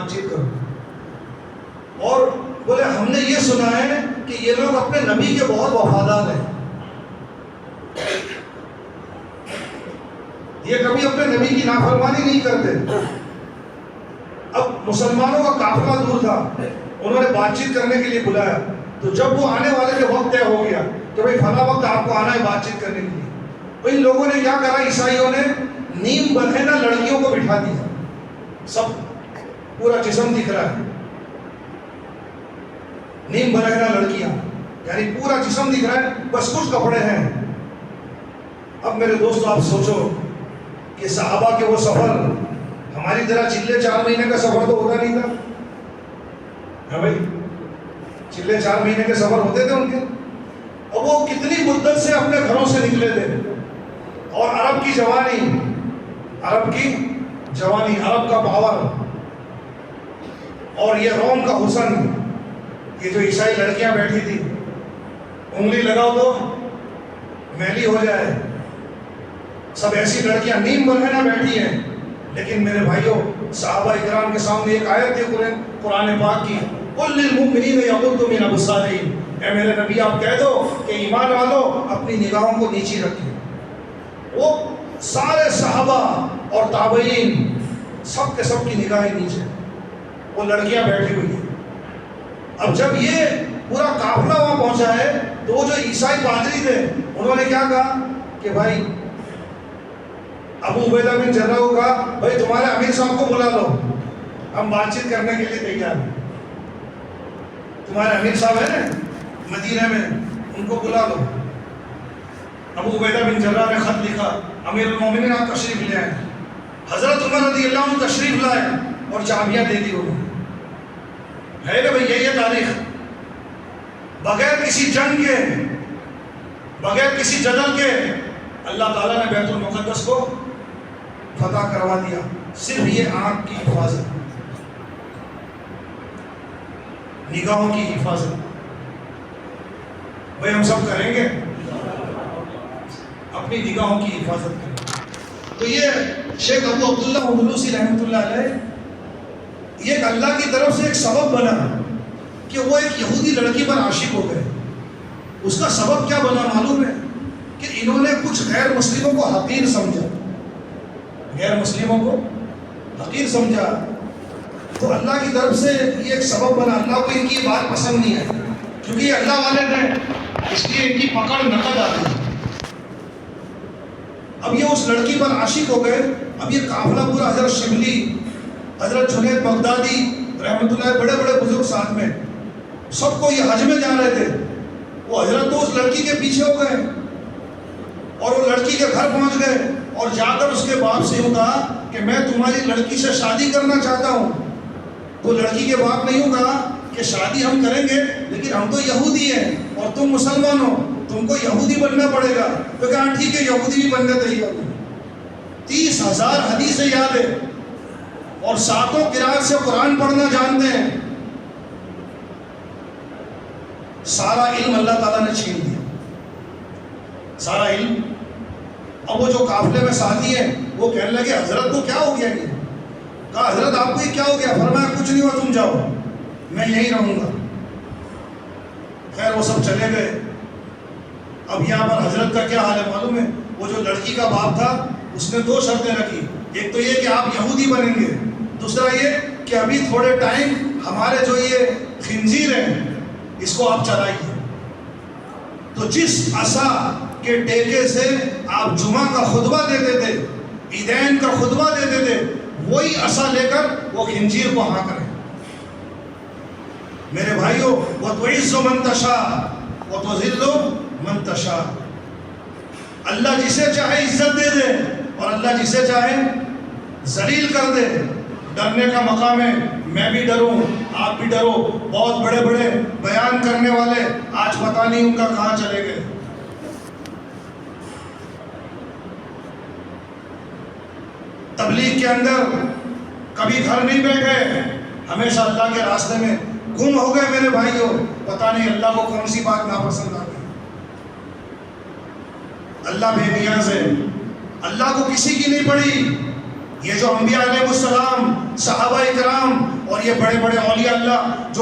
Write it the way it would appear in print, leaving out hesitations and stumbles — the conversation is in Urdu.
بات چیت کرو. اور بولے ہم نے یہ سنا ہے کہ یہ لوگ اپنے نبی کے بہت وفادار ہیں, یہ کبھی اپنے نبی کی نافرمانی نہیں کرتے. اب مسلمانوں کا قافلہ دور تھا, انہوں نے بات چیت کرنے کے لیے بلایا, تو جب وہ آنے والے کے وقت طے ہو گیا کہ بھائی فلاں وقت آپ کو آنا ہے بات چیت کرنے کے لیے, ان لوگوں نے کیا کرا, عیسائیوں نے نیم برہنہ لڑکیوں کو بٹھا دیا, سب پورا جسم دکھ رہا ہے, نیم برہنہ لڑکیاں یعنی پورا جسم دکھ رہا ہے, بس کچھ کپڑے ہیں. اب میرے دوستو آپ سوچو کہ صحابہ کے وہ سفر ہماری طرح چلے 4 مہینے کا سفر تو ہوتا نہیں تھا, ہے بھائی, چلے 4 مہینے کے سفر ہوتے تھے ان کے, اور وہ کتنی مدت سے اپنے گھروں سے نکلے تھے, اور عرب کی جوانی, عرب کا پاور, اور یہ روم کا حسن, یہ جو عیسائی لڑکیاں بیٹھی تھی, انگلی لگاؤ تو میلی ہو جائے, سب ایسی لڑکیاں نیم برہنہ بیٹھی ہیں. لیکن میرے بھائیوں, صحابہ اکرام کے سامنے ایک آیت ہے قرآن پاک کی, قُلْ لِلْمُؤْمِنِينَ يَغُضُّوا مِنْ أَبْصَارِهِمْ, اے میرے نبی آپ کہہ دو کہ ایمان والوں اپنی نگاہوں کو نیچی رکھیں. وہ سارے صحابہ اور تابعین سب کے سب کی نگاہیں نیچے, وہ لڑکیاں بیٹھی ہوئی ہیں. اب جب یہ پورا قافلہ وہاں پہنچا ہے تو وہ جو عیسائی پادری تھے انہوں نے کیا کہا کہ بھائی, ابو عبیدہ بن جراح کو کہا بھائی تمہارے امیر صاحب کو بلا لو, ہم بات چیت کرنے کے لیے تیار ہیں. تمہارے امیر صاحب ہیں نا مدینہ میں, ان کو بلا لو. ابو عبیدہ بن جراح نے خط لکھا, امیر المومنین آپ تشریف لے آئے. حضرت عمر رضی اللہ عنہ تشریف لائے اور چابیاں دے دی انہوں نے. ہے کہ بھائی یہ تاریخ, بغیر کسی جنگ کے, بغیر کسی جدل کے اللہ تعالیٰ نے بیت المقدس کو فتح کروا دیا, صرف یہ آنکھ کی حفاظت, نگاہوں کی حفاظت. بھائی ہم سب کریں گے, اپنی نگاہوں کی حفاظت کریں. تو یہ شیخ ابو عبداللہ اندلوسی رحمۃ اللہ علیہ, یہ ایک اللہ کی طرف سے ایک سبب بنا کہ وہ ایک یہودی لڑکی پر عاشق ہو گئے. اس کا سبب کیا بنا معلوم ہے, کہ انہوں نے کچھ غیر مسلموں کو حقیر سمجھا, غیر مسلموں کو حقیر سمجھا, تو اللہ کی طرف سے یہ ایک سبب بنا. اللہ کو ان کی بات پسند نہیں ہے کیونکہ یہ اللہ والے ہیں, اس لیے ان کی پکڑ نقد آتی ہے. اب یہ اس لڑکی پر عاشق ہو گئے. اب یہ قافلہ پورا, حضرت شبلی, حضرت جنید بغدادی رحمۃ اللہ, بڑے بڑے بزرگ ساتھ میں, سب کو یہ حج میں جا رہے تھے. وہ حضرت تو اس لڑکی کے پیچھے ہو گئے اور وہ لڑکی کے گھر پہنچ گئے, اور جا کر اس کے باپ سے یوں کہا کہ میں تمہاری لڑکی سے شادی کرنا چاہتا ہوں. تو لڑکی کے باپ نے یوں کہا کہ شادی ہم کریں گے لیکن ہم تو یہودی ہیں اور تم مسلمان ہو, تم کو یہودی بننا پڑے گا. تو کہا ٹھیک ہے, یہودی بھی بننے تیار ہوں. 30,000 حدیثیں یاد ہے اور 7 قرات سے قرآن پڑھنا جانتے ہیں. سارا علم اللہ تعالیٰ نے چھین دیا, سارا علم. اب وہ جو قافلے میں ساتھی ہیں وہ کہنے لگے حضرت کو کیا ہو گیا. یہ کہا حضرت آپ کو یہ کیا ہو گیا. فرمایا کچھ نہیں ہوا, تم جاؤ, میں یہیں رہوں گا. خیر وہ سب چلے گئے. اب یہاں پر حضرت کا کیا حال ہے معلوم ہے, وہ جو لڑکی کا باپ تھا اس نے 2 شرطیں رکھی. ایک تو یہ کہ آپ یہودی بنیں گے, دوسرا یہ کہ ابھی تھوڑے ٹائم ہمارے جو یہ خنزیر ہیں اس کو آپ چلائیے. تو جس عصا کے ٹیکے سے آپ جمعہ کا خطبہ دیتے تھے, عیدین کا خطبہ دیتے تھے, وہی عصا لے کر وہ خنزیر کو ہاں کریں. میرے بھائیوں, وَتُعِزُّ مَن تَشَاءُ وَتُذِلُّ مَن تَشَاءُ, اللہ جسے چاہے عزت دے دے اور اللہ جسے چاہے ذلیل کر دے. ڈرنے کا مقام ہے, میں بھی ڈروں, آپ بھی ڈرو. بہت بڑے بڑے بیان کرنے والے آج پتہ نہیں ان کا کہاں چلے گئے. تبلیغ کے اندر کبھی گھر نہیں بیٹھے, ہمیشہ اللہ کے راستے میں گم ہو گئے. میرے بھائیوں, پتہ نہیں اللہ کو کون سی بات ناپسند آ گئی. اللہ بے نیاز ہے, اللہ کو کسی کی نہیں پڑی. یہ جو انبیاء علیہ السلام, صحابہ اکرام اور اور یہ بڑے بڑے اولیاء اللہ جو